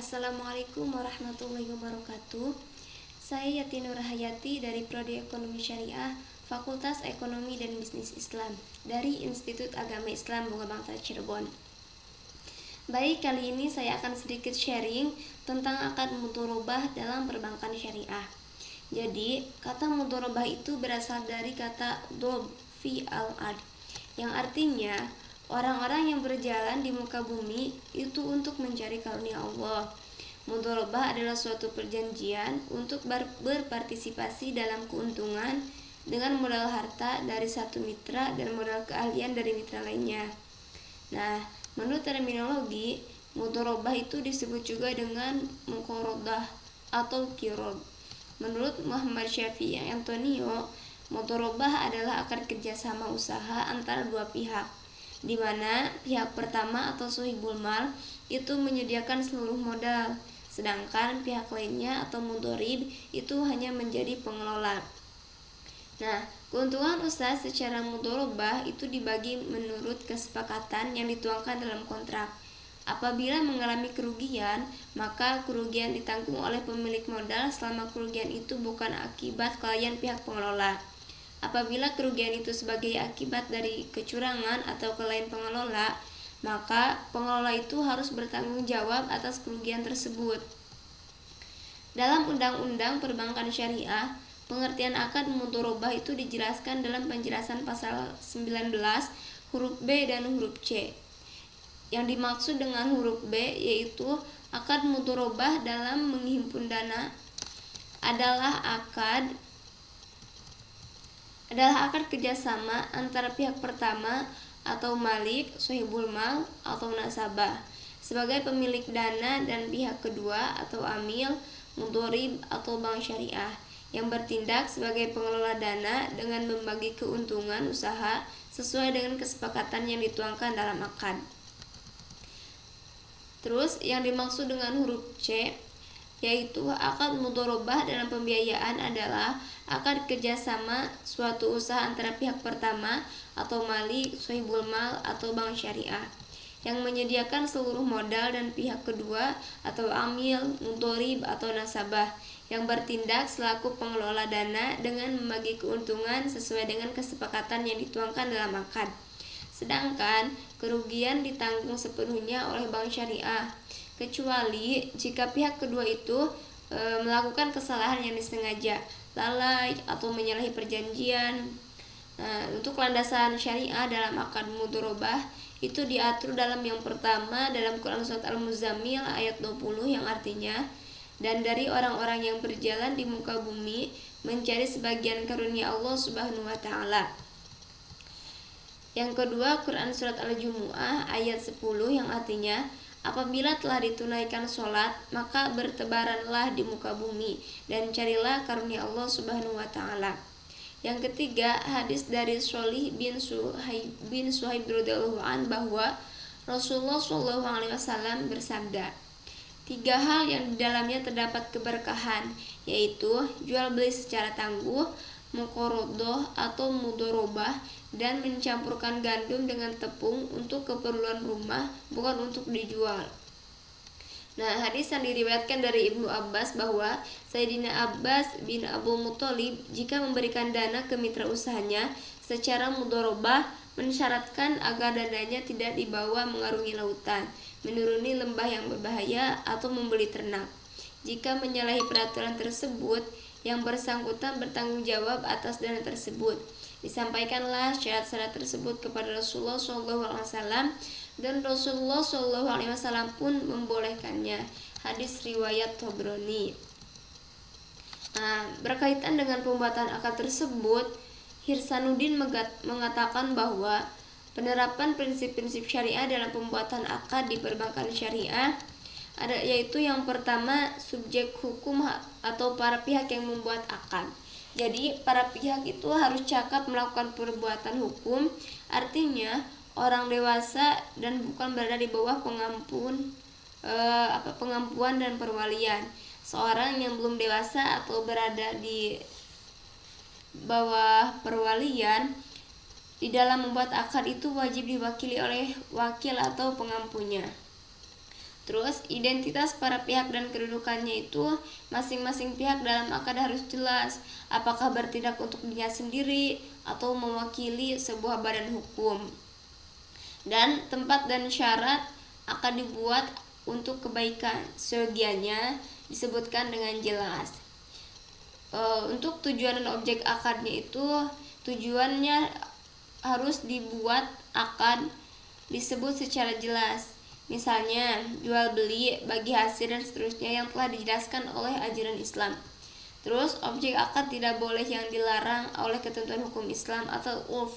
Assalamualaikum warahmatullahi wabarakatuh. Saya Yati Nur Hayati dari Prodi Ekonomi Syariah, Fakultas Ekonomi dan Bisnis Islam dari Institut Agama Islam Bunga Bangsa Cirebon. Baik, kali ini saya akan sedikit sharing tentang akad mudharabah dalam perbankan syariah. Jadi, kata mudharabah itu berasal dari kata dob fi al-ard, yang artinya orang-orang yang berjalan di muka bumi itu untuk mencari karunia Allah. Mudharabah adalah suatu perjanjian untuk berpartisipasi dalam keuntungan dengan modal harta dari satu mitra dan modal keahlian dari mitra lainnya. Nah, menurut terminologi, mudharabah itu disebut juga dengan muqaradah atau qirad. Menurut Muhammad Syafi'i Antonio, mudharabah adalah akad kerjasama usaha antara dua pihak, di mana pihak pertama atau sohibul mal itu menyediakan seluruh modal, sedangkan pihak lainnya atau mudharib itu hanya menjadi pengelola. Nah, keuntungan usaha secara mudharabah itu dibagi menurut kesepakatan yang dituangkan dalam kontrak. Apabila mengalami kerugian, maka kerugian ditanggung oleh pemilik modal selama kerugian itu bukan akibat kelalaian pihak pengelola. Apabila kerugian itu sebagai akibat dari kecurangan atau kelalaian pengelola, maka pengelola itu harus bertanggung jawab atas kerugian tersebut. Dalam Undang-Undang Perbankan Syariah, pengertian akad mudharabah itu dijelaskan dalam penjelasan pasal 19 huruf B dan huruf C. Yang dimaksud dengan huruf B yaitu akad mudharabah dalam menghimpun dana adalah akad kerjasama antara pihak pertama atau malik, sohibul mal atau nasabah sebagai pemilik dana dan pihak kedua atau amil, mudharib atau bank syariah yang bertindak sebagai pengelola dana dengan membagi keuntungan usaha sesuai dengan kesepakatan yang dituangkan dalam akad. Terus yang dimaksud dengan huruf C yaitu akad mudharabah dalam pembiayaan adalah akad kerjasama suatu usaha antara pihak pertama atau malik, sohibul mal atau bank syariah yang menyediakan seluruh modal dan pihak kedua atau amil, mudharib atau nasabah yang bertindak selaku pengelola dana dengan membagi keuntungan sesuai dengan kesepakatan yang dituangkan dalam akad. Sedangkan kerugian ditanggung sepenuhnya oleh bank syariah, kecuali jika pihak kedua itu melakukan kesalahan yang disengaja, lalai atau menyalahi perjanjian. Nah, untuk landasan syariah dalam akad mudharabah itu diatur dalam yang pertama dalam Quran Surat Al-Muzammil ayat 20 yang artinya, dan dari orang-orang yang berjalan di muka bumi mencari sebagian karunia Allah Subhanahu wa taala. Yang kedua, Quran Surat Al-Jumu'ah ayat 10 yang artinya, apabila telah ditunaikan sholat, maka bertebaranlah di muka bumi dan carilah karunia Allah Subhanahu wa taala. Yang ketiga, hadis dari Sholih bin Suhaib radhiyallahu an bahwa Rasulullah SAW bersabda, 3 hal yang di dalamnya terdapat keberkahan, yaitu jual beli secara tangguh, muqaradah atau mudharabah, dan mencampurkan gandum dengan tepung untuk keperluan rumah, bukan untuk dijual. Nah, hadis yang diriwayatkan dari Ibnu Abbas bahwa Sayyidina Abbas bin Abdul Muthalib jika memberikan dana ke mitra usahanya secara mudharabah mensyaratkan agar dananya tidak dibawa mengarungi lautan, menuruni lembah yang berbahaya atau membeli ternak. Jika menyalahi peraturan tersebut, yang bersangkutan bertanggung jawab atas dana tersebut. Disampaikanlah syarat-syarat tersebut kepada Rasulullah SAW dan Rasulullah SAW pun membolehkannya. Hadis riwayat Tabrani. Nah, berkaitan dengan pembuatan akad tersebut, Hirsanuddin mengatakan bahwa penerapan prinsip-prinsip syariah dalam pembuatan akad di perbankan syariah yaitu yang pertama, subjek hukum atau para pihak yang membuat akad. Jadi para pihak itu harus cakap melakukan perbuatan hukum, artinya orang dewasa dan bukan berada di bawah pengampuan dan perwalian. Seorang yang belum dewasa atau berada di bawah perwalian di dalam membuat akad itu wajib diwakili oleh wakil atau pengampunya. Terus identitas para pihak dan kedudukannya itu masing-masing pihak dalam akad harus jelas, apakah bertindak untuk dirinya sendiri atau mewakili sebuah badan hukum. Dan tempat dan syarat akan dibuat untuk kebaikan, sebagiannya disebutkan dengan jelas. Untuk tujuan dan objek akadnya itu tujuannya harus dibuat akad disebut secara jelas. Misalnya jual beli, bagi hasil dan seterusnya yang telah dijelaskan oleh ajaran Islam. Terus objek akad tidak boleh yang dilarang oleh ketentuan hukum Islam atau urf,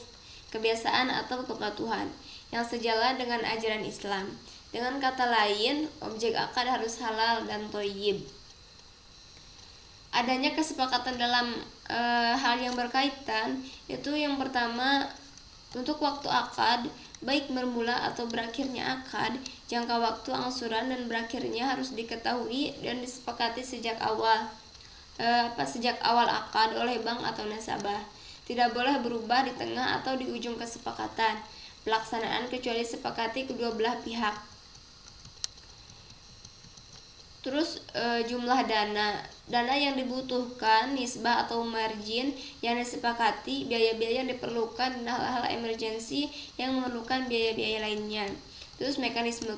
kebiasaan atau kepatuhan yang sejalan dengan ajaran Islam. Dengan kata lain, objek akad harus halal dan thayyib. Adanya kesepakatan dalam hal yang berkaitan itu yang pertama, untuk waktu akad, baik bermula atau berakhirnya akad, jangka waktu angsuran dan berakhirnya harus diketahui dan disepakati sejak awal akad oleh bank atau nasabah. Tidak boleh berubah di tengah atau di ujung kesepakatan pelaksanaan kecuali disepakati kedua belah pihak. Terus jumlah dana yang dibutuhkan, nisbah atau margin yang disepakati, biaya-biaya yang diperlukan, dan hal-hal emergensi yang memerlukan biaya-biaya lainnya. Terus mekanisme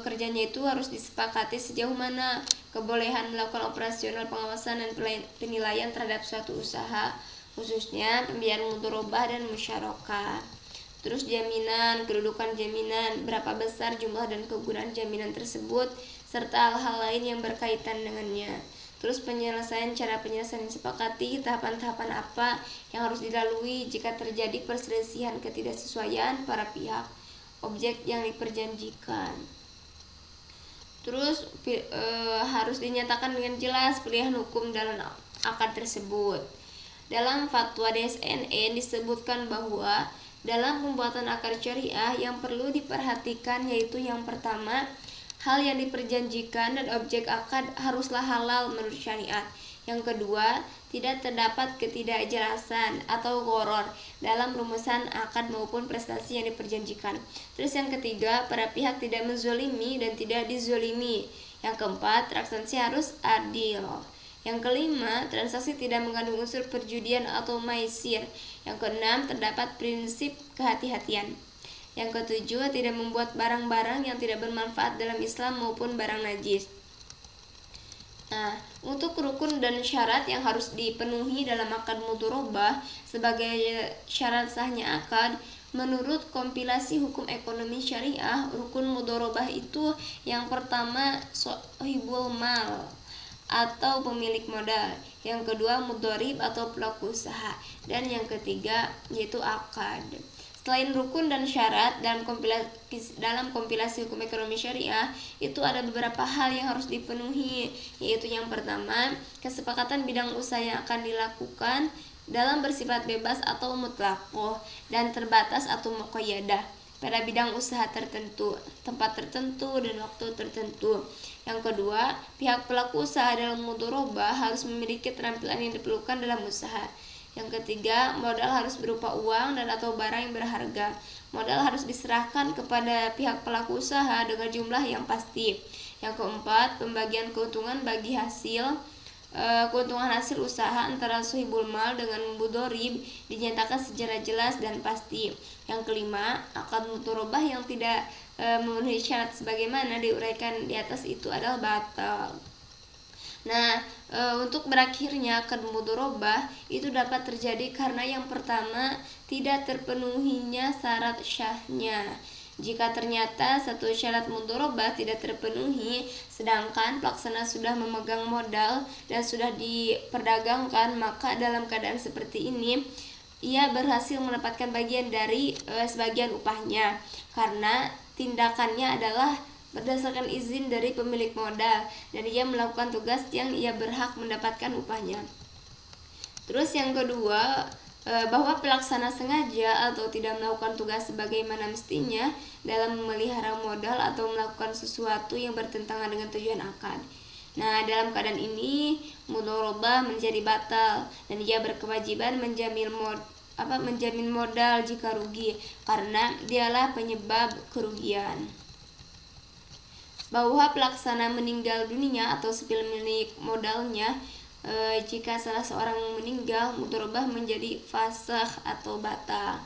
kerjanya itu harus disepakati sejauh mana kebolehan melakukan operasional pengawasan dan penilaian terhadap suatu usaha, khususnya pembiayaan mudharabah dan musyarakah. Terus jaminan, kedudukan jaminan, berapa besar jumlah dan kegunaan jaminan tersebut, serta hal-hal lain yang berkaitan dengannya. Terus cara penyelesaian disepakati, tahapan-tahapan apa yang harus dilalui jika terjadi perselisihan ketidaksesuaian para pihak, objek yang diperjanjikan. Terus harus dinyatakan dengan jelas pilihan hukum dalam akad tersebut. Dalam fatwa DSNE disebutkan bahwa dalam pembuatan akad syariah yang perlu diperhatikan yaitu yang pertama, hal yang diperjanjikan dan objek akad haruslah halal menurut syariat. Yang kedua, tidak terdapat ketidakjelasan atau gharar dalam rumusan akad maupun prestasi yang diperjanjikan. Terus yang ketiga, para pihak tidak menzolimi dan tidak dizolimi. Yang keempat, transaksi harus adil. Yang kelima, transaksi tidak mengandung unsur perjudian atau maisir. Yang keenam, terdapat prinsip kehati-hatian. Yang ketujuh, tidak membuat barang-barang yang tidak bermanfaat dalam Islam maupun barang najis. Nah, untuk rukun dan syarat yang harus dipenuhi dalam akad mudharabah sebagai syarat sahnya akad, menurut kompilasi hukum ekonomi syariah, rukun mudharabah itu yang pertama sahibul mal atau pemilik modal, yang kedua mudharib atau pelaku usaha, dan yang ketiga yaitu akad. Selain rukun dan syarat dalam kompilasi hukum ekonomi syariah itu ada beberapa hal yang harus dipenuhi, yaitu yang pertama, kesepakatan bidang usaha yang akan dilakukan dalam bersifat bebas atau mutlaqoh dan terbatas atau muqayyadah pada bidang usaha tertentu, tempat tertentu, dan waktu tertentu. Yang kedua, pihak pelaku usaha dalam mudharabah harus memiliki keterampilan yang diperlukan dalam usaha. Yang ketiga, modal harus berupa uang dan atau barang yang berharga. Modal harus diserahkan kepada pihak pelaku usaha dengan jumlah yang pasti. Yang keempat, pembagian keuntungan keuntungan hasil usaha antara sahibul mal dengan mudharib dinyatakan secara jelas dan pasti. Yang kelima, akad mudharabah yang tidak memenuhi syarat sebagaimana diuraikan di atas itu adalah batal. Nah, untuk berakhirnya akad mudharabah itu dapat terjadi karena yang pertama, tidak terpenuhinya syarat syahnya. Jika ternyata satu syarat mudharabah tidak terpenuhi, sedangkan pelaksana sudah memegang modal dan sudah diperdagangkan, maka dalam keadaan seperti ini ia berhasil mendapatkan bagian dari sebagian upahnya karena tindakannya adalah berdasarkan izin dari pemilik modal dan ia melakukan tugas yang ia berhak mendapatkan upahnya. Terus yang kedua, bahwa pelaksana sengaja atau tidak melakukan tugas sebagaimana mestinya dalam memelihara modal atau melakukan sesuatu yang bertentangan dengan tujuan akad. Nah, dalam keadaan ini mudharabah menjadi batal dan ia berkewajiban menjamin modal jika rugi karena dialah penyebab kerugian. bahwa pelaksana meninggal dunia atau sepil milik modalnya, jika salah seorang meninggal, mudharabah menjadi fasakh atau batal.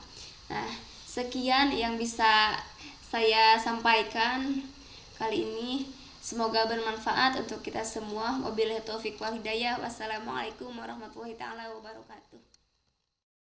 Nah, sekian yang bisa saya sampaikan kali ini. Semoga bermanfaat untuk kita semua. Wabillahi taufik wal hidayah. Wassalamualaikum warahmatullahi taala wabarakatuh.